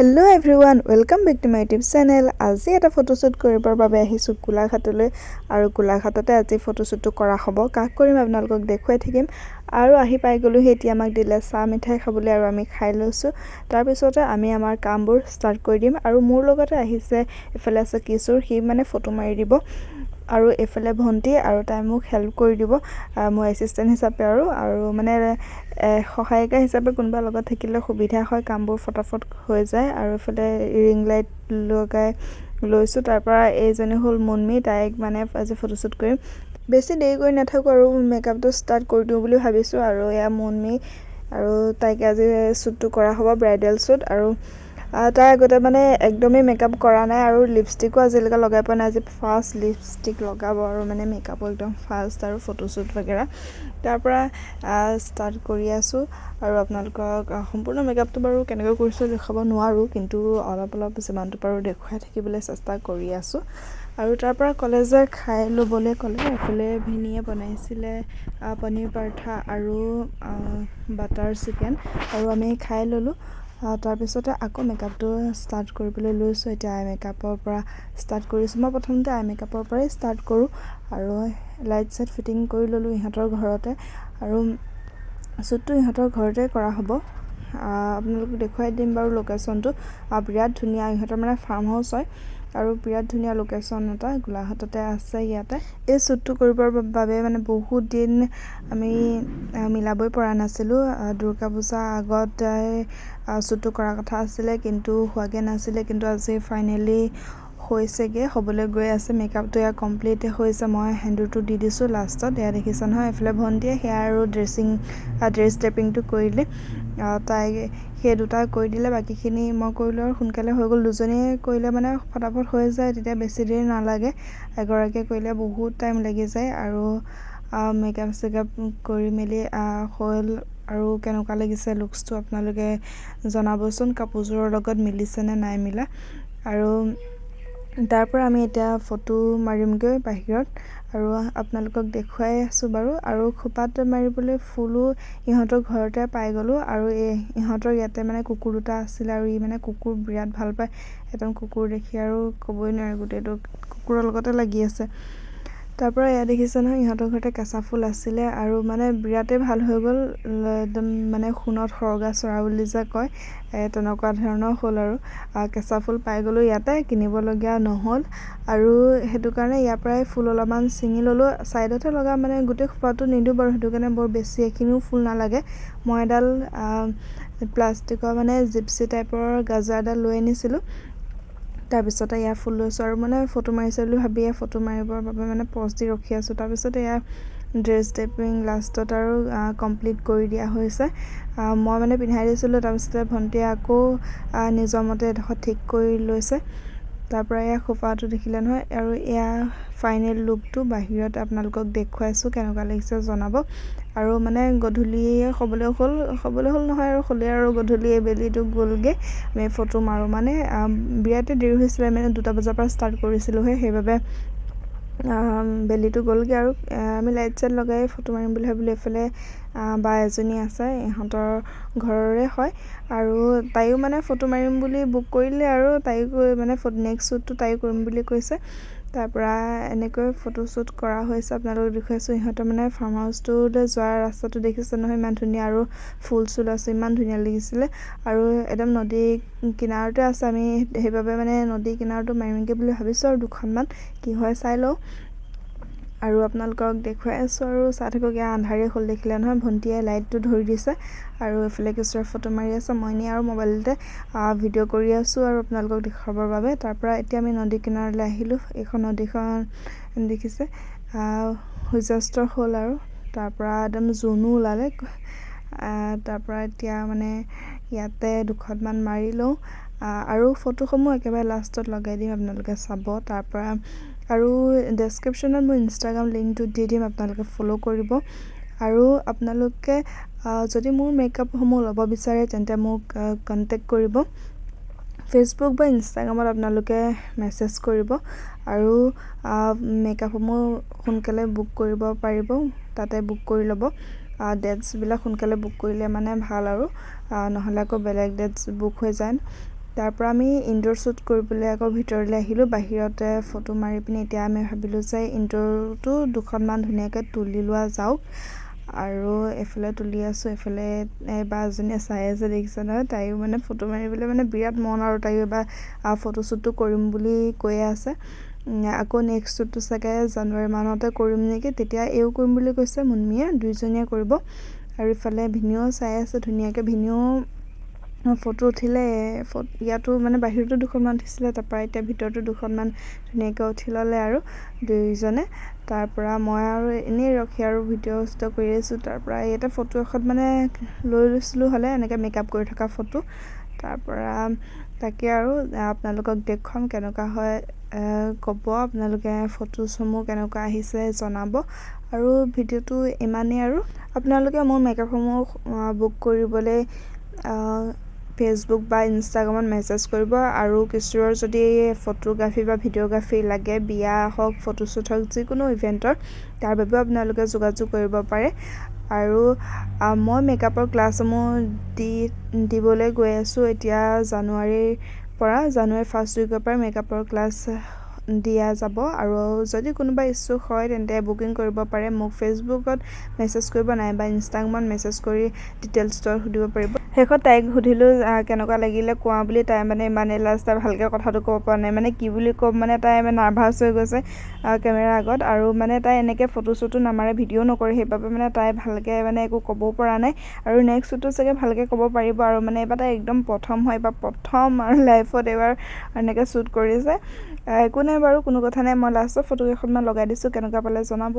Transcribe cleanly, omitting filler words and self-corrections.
Hello everyone, welcome back to my YouTube channel. আজি এটা photoshoot কৰিবৰ বাবে আহিছো কোলাঘাটলৈ আৰু কোলাঘাটতে আজি ফটোশুটটো কৰা হ'ব। কাক কৰিম আপোনালোকক দেখুৱাই থাকিম আৰু আহি পাই গলো এতিয়া আমাক দিলে চাহ মিঠাই খাবলৈ আৰু আমি খাই লৈছো। তাৰ পিছতে আমি আমাৰ কামবোৰ ষ্টাৰ্ট কৰি দিম আৰু মোৰ লগতে আহিছে এফালে আছে কিশোৰ, সি মানে ফটো মাৰি দিব আৰু এফালে ভন্টি আৰু তাই মোক হেল্প কৰি দিব মোৰ এসিস্টেন্ট হিচাপে আৰু মানে সহায়িকা হিচাপে কোনবা লগত থাকিলে সুবিধা হয়, কামবোৰ ফটাফট হৈ যায় আৰু এফালে ৰিং লাইট লগাই লৈছো। তাৰ পৰা এইজনী হল মুনমি, তাইক মানে আজি ফটোশুট কৰিম। বেছি দেৰি কৰি নাথাকো আৰু মেকআপটো ষ্টাৰ্ট কৰি দিও বুলি ভাবিছো আৰু এয়া মুনমি আৰু তাইক আজি শ্বুটটো কৰা হ'ব, ব্ৰাইডেল শ্বুট। আৰু তাৰ আগতে মানে একদমেই মেকআপ কৰা নাই আৰু লিপষ্টিকো আজিলৈকে লগাই পোৱা নাই। আজি ফাৰ্ষ্ট লিপষ্টিক লগাব আৰু মানে মেকআপো একদম ফাৰ্ষ্ট আৰু ফটোশ্বুট वगैरह। তাৰ পৰা ষ্টাৰ্ট কৰি আছো আৰু আপোনালোকক সম্পূৰ্ণ মেকআপটো বাৰু কেনেকৈ কৰিছো দেখাব নোৱাৰো, কিন্তু অলপ যিমানটো পাৰো দেখুৱাই থাকিবলৈ চেষ্টা কৰি আছো। আৰু তাৰ পৰা কলেজে খাই ল'বলৈ ক'লে। এফালে ভিনিয়ে বনাইছিলে পনীৰ পৰঠা আৰু বাটাৰ চিকেন আৰু আমি খাই ল'লো। তাৰ পিছতে আকৌ মেকআপটো ষ্টাৰ্ট কৰিবলৈ লৈছো। এতিয়া আই মেকআপৰ পৰা ষ্টাৰ্ট কৰিছো। মই প্ৰথমতে আই মেকআপৰ পৰাই ষ্টাৰ্ট কৰো আৰু লাইট সেট ফিটিং কৰি ল'লো ইহঁতৰ ঘৰতে আৰু শ্বুটটো ইহঁতৰ ঘৰতে কৰা হ'ব। আপোনালোকক দেখুৱাই দিম বাৰু লোকেশ্যনটো। বিৰাট ধুনীয়া, ইহঁতৰ মানে ফাৰ্ম হাউচ হয় আৰু বিৰাট ধুনীয়া লোকেশ্যন এটা গোলাঘাটতে আছে। ইয়াতে এই শ্বুটটো কৰিবৰ বাবে মানে বহুত দিন আমি মিলাবই পৰা নাছিলো। দুৰ্গা পূজা আগত শ্বুটটো কৰাৰ কথা আছিলে কিন্তু হোৱাগে নাছিলে, কিন্তু আজি ফাইনেলি হৈছেগে, হ'বলৈ গৈ আছে। মেকআপটো এয়া কমপ্লিট হৈছে, মই হেণ্ডুৰটো দি দিছো লাষ্টত। এয়া দেখিছা নহয়, এফালে ভন্টিয়ে সেয়া আৰু ড্ৰেছ টেপিংটো কৰিলে। তাই সেই দুটা কৰি দিলে, বাকীখিনি মই কৰিলো আৰু সোনকালে হৈ গ'ল। দুজনীয়ে কৰিলে মানে ফটাফট হৈ যায়, তেতিয়া বেছি দেৰি নালাগে। এগৰাকীয়ে কৰিলে বহুত টাইম লাগি যায় আৰু মেকআপ চেকআপ কৰি মেলি হ'ল। আৰু কেনেকুৱা লাগিছে লুকছটো আপোনালোকে জনাবচোন, কাপোৰযোৰৰ লগত মিলিছে নে নাই মিলা। আৰু তাৰ পৰা আমি এতিয়া ফটো মাৰিমগৈ বাহিৰত আৰু আপোনালোকক দেখুৱাই আছো বাৰু। আৰু খোপাত মাৰিবলৈ ফুলো ইহঁতৰ ঘৰতে পাই গ'লো আৰু ইহঁতৰ ইয়াতে মানে কুকুৰ দুটা আছিলে আৰু ই মানে কুকুৰ বিৰাট ভাল পায়। একদম কুকুৰ দেখি আৰু ক'বই নোৱাৰে, গোটেইটো কুকুৰৰ লগতে লাগি আছে। তাৰ পৰা এয়া দেখিছে নহয়, ইহঁতৰ ঘৰতে কেঁচা ফুল আছিলে আৰু মানে বিৰাটেই ভাল হৈ গ'ল। একদম মানে সোণত সৰগা চৰা বুলি যে কয়, তেনেকুৱা ধৰণৰ হ'ল আৰু কেঁচা ফুল পাই গ'লো ইয়াতে, কিনিবলগীয়া নহ'ল। আৰু সেইটো কাৰণে ইয়াৰ পৰাই ফুল অলপমান ছিঙি ল'লো। ছাইডতে লগা মানে গোটেই খোপাটো নিদিওঁ বাৰু, সেইটো কাৰণে বৰ বেছি এইখিনিও ফুল নালাগে। মই এডাল প্লাষ্টিকৰ মানে জিপচি টাইপৰ গাজা এডাল লৈ আনিছিলোঁ। তাৰপিছতে এয়া ফুল লৈছোঁ আৰু মানে ফটো মাৰিছে বুলি ভাবি ফটো মাৰিবৰ বাবে মানে পজ দি ৰখি আছোঁ। তাৰপিছতে এয়া ড্ৰেছ টেপিং লাষ্টত আৰু কমপ্লিট কৰি দিয়া হৈছে। মই মানে পিন্ধাই দিছিলোঁ, তাৰপিছতে ভণ্টিয়ে আকৌ নিজৰ মতে এডোখৰ ঠিক কৰি লৈছে। তাৰ পৰা এয়া খোপাটো দেখিলে নহয় আৰু এয়া ফাইনেল লুকটো বাহিৰত আপোনালোকক দেখুৱাইছোঁ, কেনেকুৱা লাগিছে জনাব। আৰু মানে গধূলিয়ে হ'বলৈ হ'ল নহয় আৰু হ'লে আৰু গধূলি বেলিটো গ'লগে। আমি ফটো মাৰোঁ মানে বিৰাটেই দেৰি হৈছিলে, মানে 2টা বজাৰ পৰা ষ্টাৰ্ট কৰিছিলোঁহে, সেইবাবে বেলিটো গ'লগে আৰু আমি লাইট চাইট লগাই ফটো মাৰিম বুলি ভাবিলোঁ। এইফালে বা এজনী আছে, ইহঁতৰ ঘৰৰে হয় আৰু তাইও মানে ফটো মাৰিম বুলি বুক কৰিলে আৰু তাইও মানে নেক্সট শ্বুটটো তাইও কৰিম বুলি কৈছে। তাৰ পৰা এনেকৈ ফটোশ্বুট কৰা হৈছে, আপোনালোকক দেখুৱাইছোঁ। ইহঁতৰ মানে ফাৰ্ম হাউচটোলৈ যোৱাৰ ৰাস্তাটো দেখিছে নহয়, ইমান ধুনীয়া আৰু ফুল চুল আছে, ইমান ধুনীয়া লাগিছিলে। আৰু একদম নদী কিনাৰতে আছে, আমি সেইবাবে মানে নদী কিনাৰতো মাৰিমগৈ বুলি ভাবিছোঁ আৰু 2খনমান কি হয় চাই লওঁ। আৰু আপোনালোকক দেখুৱাই আছোঁ আৰু চাই থাকক। এয়া আন্ধাৰে হ'ল দেখিলে নহয়, ভণ্টিয়ে লাইটটো ধৰি দিছে আৰু এইফালে কিছুমান ফটো মাৰি আছে। মই এনেই আৰু মোবাইলতে ভিডিঅ' কৰি আছোঁ আৰু আপোনালোকক দেখুৱাবৰ বাবে। তাৰ পৰা এতিয়া আমি নদী কিনাৰলৈ আহিলোঁ। এইখন নদীখন দেখিছে সূৰ্যাস্ত হ'ল আৰু তাৰ পৰা একদম জোনো ওলালে। তাৰ পৰা এতিয়া মানে ইয়াতে 2খনমান মাৰি লওঁ আৰু ফটোসমূহ একেবাৰে লাষ্টত লগাই দিম, আপোনালোকে চাব। তাৰ পৰা আৰু ডেছক্ৰিপশ্যনত মোৰ ইনষ্টাগ্ৰাম লিংকটো দি দিম, আপোনালোকে ফ'ল' কৰিব। আৰু আপোনালোকে যদি মোৰ মেকআপসমূহ ল'ব বিচাৰে তেন্তে মোক কণ্টেক্ট কৰিব। ফেচবুক বা ইনষ্টাগ্ৰামত আপোনালোকে মেছেজ কৰিব আৰু মেকআপসমূহ সোনকালে বুক কৰিব পাৰিব, তাতে বুক কৰি ল'ব। ডেটছবিলাক সোনকালে বুক কৰিলে মানে ভাল আৰু নহ'লে আকৌ বেলেগ ডেটছ বুক হৈ যায়। তাৰ পৰা আমি ইনডোৰ শ্বুট কৰিবলৈ আকৌ ভিতৰলৈ আহিলোঁ বাহিৰতে ফটো মাৰি পিনি এতিয়া আমি ভাবিলোঁ যে ইনডোৰটো দুখনমান ধুনীয়াকৈ তুলি লোৱা যাওক আৰু এফালে তুলি আছোঁ এফালে বা এজনীয়ে চাই আছে দেখিছে নহয় তাইও মানে ফটো মাৰিবলৈ মানে বিৰাট মন আৰু তাইও এবাৰ ফটোশ্বুটটো কৰিম বুলি কৈয়ে আছে আকৌ নেক্সট শ্বুটটো চাগে জানুৱাৰী মানতে কৰিম নেকি তেতিয়া এও কৰিম বুলি কৈছে মুনমিয়ে দুইজনীয়ে কৰিব আৰু ইফালে ভিনিও চাই আছে ধুনীয়াকৈ ভিনিও ফটো উঠিলে ইয়াতো মানে বাহিৰতো দুখনমান উঠিছিলে তাৰপৰা এতিয়া ভিতৰতো দুখনমান ধুনীয়াকৈ উঠি ল'লে আৰু দুইজনে তাৰ পৰা মই আৰু এনেই ৰখি আৰু ভিডিঅ' চিডিঅ' কৰি আছোঁ তাৰ পৰা ইয়াতে ফটো এখন মানে লৈ লৈছিলোঁ হ'লে এনেকৈ মেকআপ কৰি থকা ফটো তাৰ পৰা তাকে আৰু আপোনালোকক দেখুৱাম কেনেকুৱা হয় ক'ব আপোনালোকে ফটোসমূহ কেনেকুৱা আহিছে জনাব আৰু ভিডিঅ'টো ইমানেই আৰু আপোনালোকে মোৰ মেকআপসমূহ বুক কৰিবলৈ ফেচবুক বা ইনষ্টাগ্ৰামত মেছেজ কৰিব আৰু কিছুৰ যদি ফটোগ্ৰাফী বা ভিডিঅ'গ্ৰাফী লাগে বিয়া হওক ফটোশ্বুট হওক যিকোনো ইভেণ্টৰ তাৰ বাবেও আপোনালোকে যোগাযোগ কৰিব পাৰে আৰু মই মেকআপৰ ক্লাছসমূহ দিবলৈ গৈ আছোঁ এতিয়া জানুৱাৰী ফাৰ্ষ্ট উইকৰ পৰা মেকআপৰ ক্লাছ দিয়া যাব আৰু যদি কোনোবা ইচ্ছুক হয় তেন্তে বুকিং কৰিব পাৰে মোক ফেচবুকত মেছেজ কৰিব নাইবা ইনষ্টাগ্ৰামত মেছেজ কৰি ডিটেইলছটো সুধিব পাৰিব শেষত তাইক সুধিলোঁ কেনেকুৱা লাগিলে কোৱা বুলি তাই মানে ইমানে লাজ তাই ভালকৈ কথাটো ক'ব পৰা নাই মানে কি বুলি ক'ম মানে তাই নাৰ্ভাছ হৈ গৈছে কেমেৰাৰ আগত আৰু মানে তাই এনেকৈ ফটো চটো নামাৰে ভিডিঅ' নকৰে সেইবাবে মানে তাই ভালকৈ মানে একো ক'বও পৰা নাই আৰু নেক্সট শ্বুটটো চাগে ভালকৈ ক'ব পাৰিব আৰু মানে এইবাৰ তাই একদম প্ৰথম হয় বা প্ৰথম আৰু লাইফত এইবাৰ এনেকৈ শ্বুট কৰিছে একো নাই বাৰু কোনো কথা নাই মই লাষ্টত ফটো কেইখনমান লগাই দিছোঁ কেনেকুৱা পালে জনাব